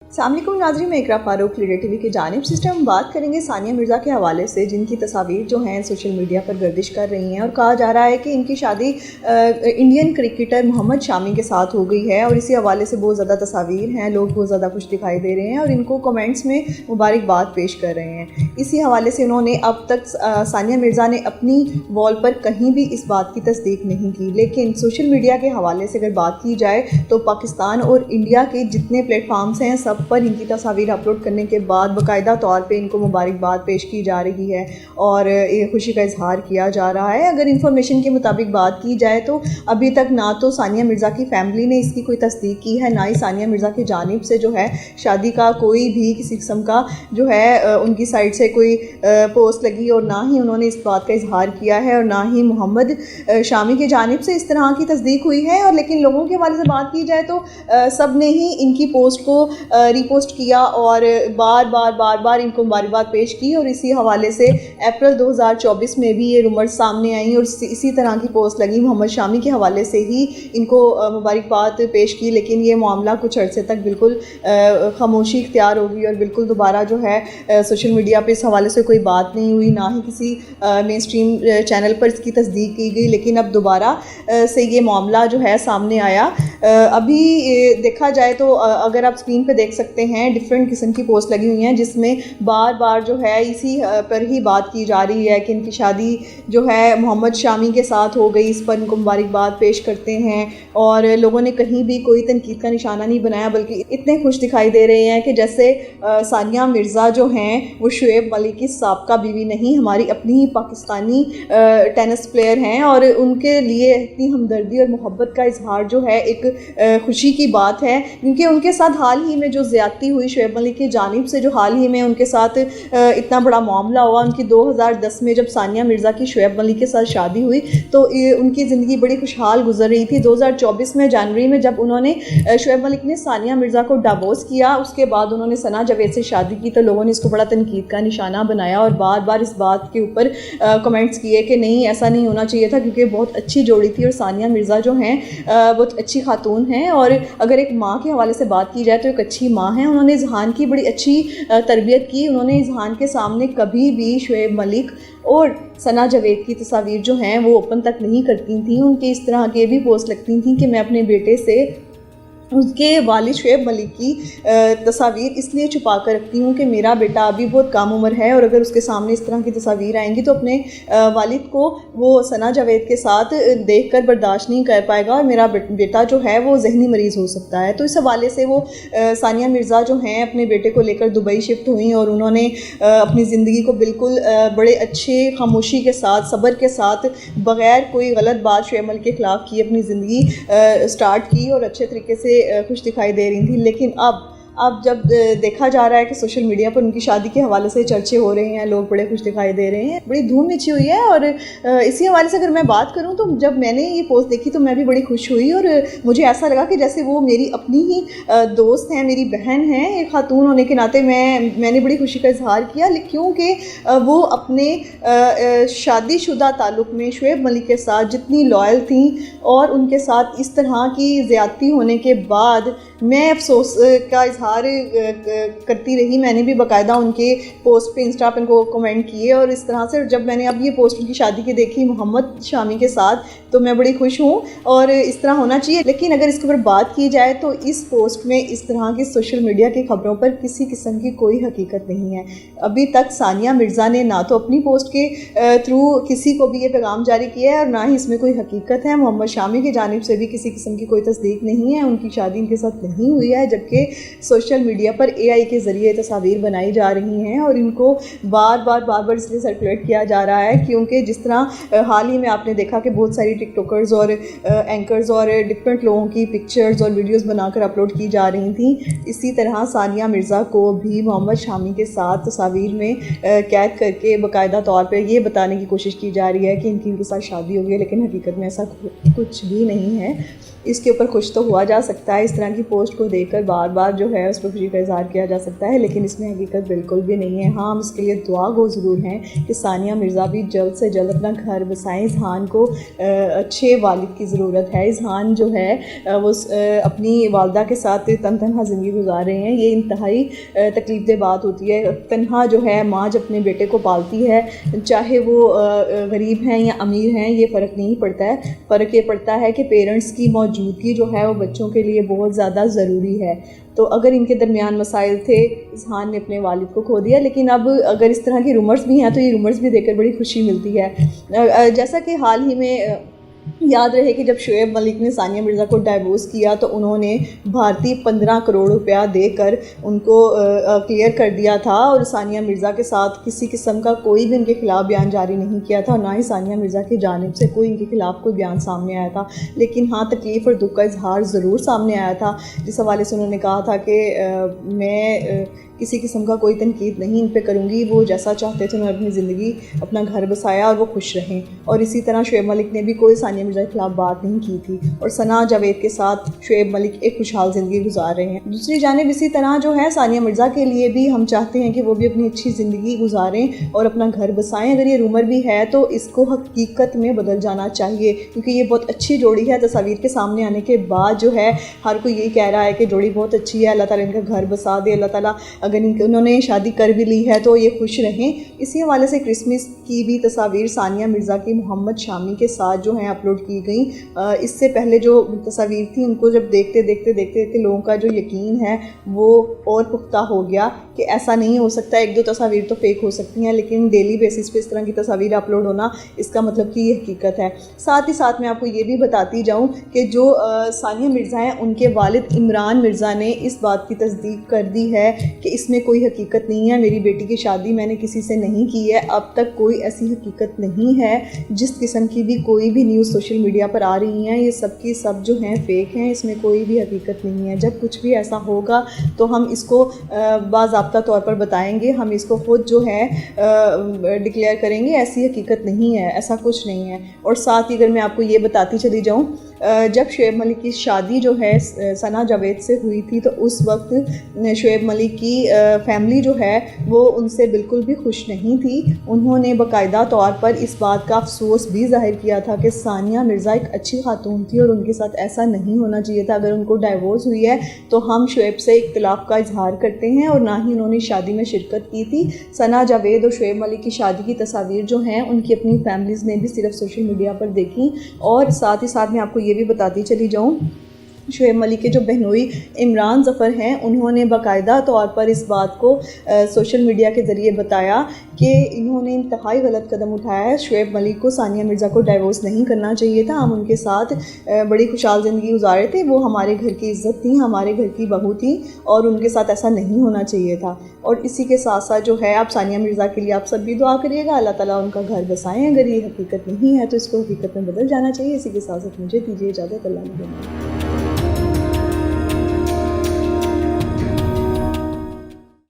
السلام علیکم ناظرین، میں اقرا فاروق لیڈر ٹی وی کی جانب سے ہم بات کریں گے ثانیہ مرزا کے حوالے سے، جن کی تصاویر جو ہیں سوشل میڈیا پر گردش کر رہی ہیں اور کہا جا رہا ہے کہ ان کی شادی انڈین کرکٹر محمد شامی کے ساتھ ہو گئی ہے، اور اسی حوالے سے بہت زیادہ تصاویر ہیں، لوگ بہت زیادہ خوش دکھائی دے رہے ہیں اور ان کو کمنٹس میں مبارکباد پیش کر رہے ہیں۔ اسی حوالے سے انہوں نے اب تک ثانیہ مرزا نے اپنی وال پر کہیں بھی اس بات کی تصدیق نہیں کی، لیکن سوشل میڈیا کے حوالے سے اگر بات کی جائے تو پاکستان اور انڈیا کے جتنے پلیٹ فارمز ہیں سب پر ان کی تصاویر اپلوڈ کرنے کے بعد باقاعدہ طور پہ ان کو مبارکباد پیش کی جا رہی ہے اور خوشی کا اظہار کیا جا رہا ہے۔ اگر انفارمیشن کے مطابق بات کی جائے تو ابھی تک نہ تو ثانیہ مرزا کی فیملی نے اس کی کوئی تصدیق کی ہے، نہ ہی ثانیہ مرزا کی جانب سے جو ہے شادی کا کوئی بھی کسی قسم کا جو ہے ان کی سائڈ سے کوئی پوسٹ لگی، اور نہ ہی انہوں نے اس بات کا اظہار کیا ہے، اور نہ ہی محمد شامی کی جانب سے اس طرح کی تصدیق ہوئی ہے۔ اور لیکن لوگوں کے حوالے سے بات کی جائے تو سب نے ہی ان کی پوسٹ کو ری پوسٹ کیا اور بار بار ان کو مبارکباد پیش کی، اور اسی حوالے سے اپریل 2024 میں بھی یہ رومرز سامنے آئیں اور اسی طرح کی پوسٹ لگی محمد شامی کے حوالے سے ہی ان کو مبارکباد پیش کی، لیکن یہ معاملہ کچھ عرصے تک بالکل خاموشی اختیار ہوگی اور بالکل دوبارہ جو ہے سوشل میڈیا پہ اس حوالے سے کوئی بات نہیں ہوئی، نہ ہی کسی مین اسٹریم چینل پر اس کی تصدیق کی گئی، لیکن اب دوبارہ سے یہ معاملہ جو ہے سامنے آیا۔ ابھی دیکھا جائے تو اگر آپ اسکرین پہ دیکھ سکتے ہیں ڈفرینٹ قسم کی پوسٹ لگی ہوئی ہیں جس میں بار جو ہے اسی پر ہی بات کی جا رہی ہے کہ ان کی شادی جو ہے محمد شامی کے ساتھ ہو گئی، اس پر ان کو مبارکباد پیش کرتے ہیں، اور لوگوں نے کہیں بھی کوئی تنقید کا نشانہ نہیں بنایا، بلکہ اتنے خوش دکھائی دے رہے ہیں کہ جیسے ثانیہ مرزا جو ہیں وہ شعیب ملک کی سابقہ بیوی نہیں، ہماری اپنی ہی پاکستانی ٹینس پلیئر ہیں، اور ان کے لیے اتنی ہمدردی اور محبت کا اظہار جو ہے ایک خوشی کی بات ہے، کیونکہ ان کے ساتھ حال ہی میں جو زیادتی ہوئی شعیب ملک کی جانب سے، جو حال ہی میں ان کے ساتھ اتنا بڑا معاملہ ہوا، ان کی 2010 میں جب ثانیہ مرزا کی شعیب ملک کے ساتھ شادی ہوئی تو ان کی زندگی بڑی خوشحال گزر رہی تھی۔ 2024 میں جنوری میں جب انہوں نے شعیب ملک نے ثانیہ مرزا کو ڈیورس کیا، اس کے بعد انہوں نے ثنا جاوید سے شادی کی، تو لوگوں نے اس کو بڑا تنقید کا نشانہ بنایا اور بار اس بات کے اوپر کمنٹس کیے کہ نہیں، ایسا نہیں ہونا چاہیے تھا، کیونکہ بہت اچھی جوڑی تھی، اور ثانیہ مرزا جو ہیں بہت اچھی خاتون ہیں، اور اگر ایک ماں کے حوالے سے بات کی جائے تو ایک اچھی ماں ہیں۔ انہوں نے اذہان کی بڑی اچھی تربیت کی، انہوں نے اذہان کے سامنے کبھی بھی شعیب ملک اور ثنا جاوید کی تصاویر جو ہیں وہ اوپن تک نہیں کرتی تھیں، ان کے اس طرح کے بھی پوسٹ لگتی تھیں کہ میں اپنے بیٹے سے اس کے والد شعیب ملک کی تصاویر اس لیے چھپا کر رکھتی ہوں کہ میرا بیٹا ابھی بہت کم عمر ہے، اور اگر اس کے سامنے اس طرح کی تصاویر آئیں گی تو اپنے والد کو وہ ثنا جاوید کے ساتھ دیکھ کر برداشت نہیں کر پائے گا، اور میرا بیٹا جو ہے وہ ذہنی مریض ہو سکتا ہے۔ تو اس حوالے سے وہ ثانیہ مرزا جو ہیں اپنے بیٹے کو لے کر دبئی شفٹ ہوئیں، اور انہوں نے اپنی زندگی کو بالکل بڑے اچھے خاموشی کے ساتھ، صبر کے ساتھ، بغیر کوئی غلط بات شعیب ملک کے خلاف کی اپنی زندگی سٹارٹ کی، اور اچھے طریقے سے خوش دکھائی دے رہی تھیں۔ لیکن اب جب دیکھا جا رہا ہے کہ سوشل میڈیا پر ان کی شادی کے حوالے سے چرچے ہو رہے ہیں، لوگ بڑے خوش دکھائی دے رہے ہیں، بڑی دھوم مچی ہوئی ہے، اور اسی حوالے سے اگر میں بات کروں تو جب میں نے یہ پوسٹ دیکھی تو میں بھی بڑی خوش ہوئی، اور مجھے ایسا لگا کہ جیسے وہ میری اپنی ہی دوست ہیں، میری بہن ہیں، ایک خاتون ہونے کے ناطے میں نے بڑی خوشی کا اظہار کیا، کیونکہ وہ اپنے شادی شدہ تعلق میں شعیب ملک کے ساتھ جتنی لائل تھیں، اور ان کے ساتھ اس طرح کی زیادتی ہونے کے بعد میں افسوس کا اظہار کرتی رہی۔ میں نے بھی باقاعدہ ان کے پوسٹ پہ انسٹا پہ ان کو کمنٹ کیے، اور اس طرح سے جب میں نے اب یہ پوسٹ ان کی شادی کی دیکھی محمد شامی کے ساتھ تو میں بڑی خوش ہوں، اور اس طرح ہونا چاہیے۔ لیکن اگر اس کے اوپر بات کی جائے تو اس پوسٹ میں اس طرح کی سوشل میڈیا کی خبروں پر کسی قسم کی کوئی حقیقت نہیں ہے۔ ابھی تک ثانیہ مرزا نے نہ تو اپنی پوسٹ کے تھرو کسی کو بھی یہ پیغام جاری کیا ہے، اور نہ ہی اس میں کوئی حقیقت ہے۔ محمد شامی کی جانب سے بھی کسی قسم کی کوئی تصدیق نہیں ہے، ان کی شادی ان کے ساتھ نہیں ہوئی ہے، جبکہ سوشل میڈیا پر AI کے ذریعے تصاویر بنائی جا رہی ہیں، اور ان کو بار اس لیے سرکولیٹ کیا جا رہا ہے کیونکہ جس طرح حال ہی میں آپ نے دیکھا کہ بہت ساری ٹک ٹاکرز اور اینکرز اور ڈفرینٹ لوگوں کی پکچرز اور ویڈیوز بنا کر اپلوڈ کی جا رہی تھیں، اسی طرح ثانیہ مرزا کو بھی محمد شامی کے ساتھ تصاویر میں قید کر کے باقاعدہ طور پہ یہ بتانے کی کوشش کی جا رہی ہے کہ ان کے ساتھ شادی ہو گئی ہے، لیکن حقیقت میں ایسا کچھ بھی نہیں ہے۔ اس کے اوپر خوش تو ہوا جا سکتا ہے، اس طرح کی پوسٹ کو دیکھ کر بار بار جو ہے اس پر خوشی کا اظہار کیا جا سکتا ہے، لیکن اس میں حقیقت بالکل بھی نہیں ہے۔ ہاں، ہم اس کے لیے دعا گو ضرور ہیں کہ ثانیہ مرزا بھی جلد سے جلد اپنا گھر بسائیں۔ اذہان کو اچھے والد کی ضرورت ہے۔ اذہان جو ہے وہ اپنی والدہ کے ساتھ تنہا زندگی گزار رہے ہیں، یہ انتہائی تکلیف دہ بات ہوتی ہے۔ تنہا جو ہے ماں جب اپنے بیٹے کو پالتی ہے، چاہے وہ غریب ہیں یا امیر ہیں، یہ فرق نہیں پڑتا ہے۔ فرق یہ پڑتا ہے کہ پیرنٹس کی موجودگی جو ہے وہ بچوں کے لیے بہت زیادہ ضروری ہے۔ تو اگر ان کے درمیان مسائل تھے، اذہان نے اپنے والد کو کھو دیا، لیکن اب اگر اس طرح کی رومرز بھی ہیں تو یہ رومرز بھی دیکھ کر بڑی خوشی ملتی ہے۔ جیسا کہ حال ہی میں یاد رہے کہ جب شعیب ملک نے ثانیہ مرزا کو ڈائیورس کیا تو انہوں نے بھارتی 15 کروڑ روپیہ دے کر ان کو کلیئر کر دیا تھا، اور ثانیہ مرزا کے ساتھ کسی قسم کا کوئی بھی ان کے خلاف بیان جاری نہیں کیا تھا، اور نہ ہی ثانیہ مرزا کی جانب سے کوئی ان کے خلاف کوئی بیان سامنے آیا تھا۔ لیکن ہاں، تکلیف اور دکھ کا اظہار ضرور سامنے آیا تھا، جس حوالے سے انہوں نے کہا تھا کہ میں کسی قسم کا کوئی تنقید نہیں ان پہ کروں گی، وہ جیسا چاہتے تھے انہوں نے اپنی زندگی اپنا گھر بسایا اور وہ خوش رہیں۔ اور اسی طرح شعیب ملک نے بھی کوئی ثانیہ مرزا کے خلاف بات نہیں کی تھی، اور ثنا جاوید کے ساتھ شعیب ملک ایک خوشحال زندگی گزار رہے ہیں۔ دوسری جانب اسی طرح جو ہے ثانیہ مرزا کے لیے بھی ہم چاہتے ہیں کہ وہ بھی اپنی اچھی زندگی گزاریں اور اپنا گھر بسائیں۔ اگر یہ رومر بھی ہے تو اس کو حقیقت میں بدل جانا چاہیے، کیونکہ یہ بہت اچھی جوڑی ہے۔ تصاویر کے سامنے آنے کے بعد جو ہے ہر کوئی یہی کہہ رہا ہے کہ جوڑی بہت اچھی ہے، اللہ تعالیٰ ان کا گھر بسا دے، اللہ تعالیٰ اگر انہوں نے شادی کر بھی لی ہے تو یہ خوش رہیں۔ اسی حوالے سے کرسمس کی بھی تصاویر ثانیہ مرزا کی محمد شامی کے ساتھ جو ہیں اپلوڈ کی گئیں۔ اس سے پہلے جو تصاویر تھیں ان کو جب دیکھتے لوگوں کا جو یقین ہے وہ اور پختہ ہو گیا کہ ایسا نہیں ہو سکتا، ایک دو تصاویر تو فیک ہو سکتی ہیں، لیکن ڈیلی بیسس پہ اس طرح کی تصاویر اپلوڈ ہونا اس کا مطلب کہ یہ حقیقت ہے۔ ساتھ ہی ساتھ میں آپ کو یہ بھی بتاتی جاؤں کہ جو ثانیہ مرزا ہیں ان کے والد عمران مرزا نے اس بات کی تصدیق کر دی ہے کہ اس میں کوئی حقیقت نہیں ہے، میری بیٹی کی شادی میں نے کسی سے نہیں کی ہے، اب تک کوئی ایسی حقیقت نہیں ہے۔ جس قسم کی بھی کوئی بھی نیوز سوشل میڈیا پر آ رہی ہیں یہ سب کی سب جو ہیں فیک ہیں، اس میں کوئی بھی حقیقت نہیں ہے۔ جب کچھ بھی ایسا ہوگا تو ہم اس کو باضابطہ طور پر بتائیں گے، ہم اس کو خود جو ہے ڈکلیئر کریں گے، ایسی حقیقت نہیں ہے، ایسا کچھ نہیں ہے۔ اور ساتھ ہی اگر میں آپ کو یہ بتاتی چلی جاؤں، جب شعیب ملک کی شادی جو ہے ثنا جاوید سے ہوئی تھی تو اس وقت شعیب ملک کی فیملی جو ہے وہ ان سے بالکل بھی خوش نہیں تھی۔ انہوں نے باقاعدہ طور پر اس بات کا افسوس بھی ظاہر کیا تھا کہ ثانیہ مرزا ایک اچھی خاتون تھی اور ان کے ساتھ ایسا نہیں ہونا چاہیے تھا، اگر ان کو ڈائیورس ہوئی ہے تو ہم شعیب سے اختلاف کا اظہار کرتے ہیں، اور نہ ہی انہوں نے شادی میں شرکت کی تھی۔ ثنا جاوید اور شعیب ملک کی شادی کی تصاویر جو ہیں ان کی اپنی فیملیز نے بھی صرف سوشل میڈیا پر دیکھی۔ اور ساتھ ہی ساتھ میں آپ کو یہ بھی بتاتی چلی جاؤں، شعیب ملک کے جو بہنوئی عمران ظفر ہیں انہوں نے باقاعدہ طور پر اس بات کو سوشل میڈیا کے ذریعے بتایا کہ انہوں نے انتہائی غلط قدم اٹھایا ہے، شعیب ملک کو ثانیہ مرزا کو ڈائیورس نہیں کرنا چاہیے تھا، ہم ان کے ساتھ بڑی خوشحال زندگی گزارے تھے، وہ ہمارے گھر کی عزت تھیں، ہمارے گھر کی بہو تھیں، اور ان کے ساتھ ایسا نہیں ہونا چاہیے تھا۔ اور اسی کے ساتھ ساتھ جو ہے آپ ثانیہ مرزا کے لیے آپ سب بھی دعا کریے گا، اللہ تعالیٰ ان کا گھر بسائیں۔ اگر یہ حقیقت نہیں ہے تو اس کو حقیقت میں بدل جانا چاہیے۔ اسی کے ساتھ ساتھ مجھے دیجیے اجازت، اللہ نے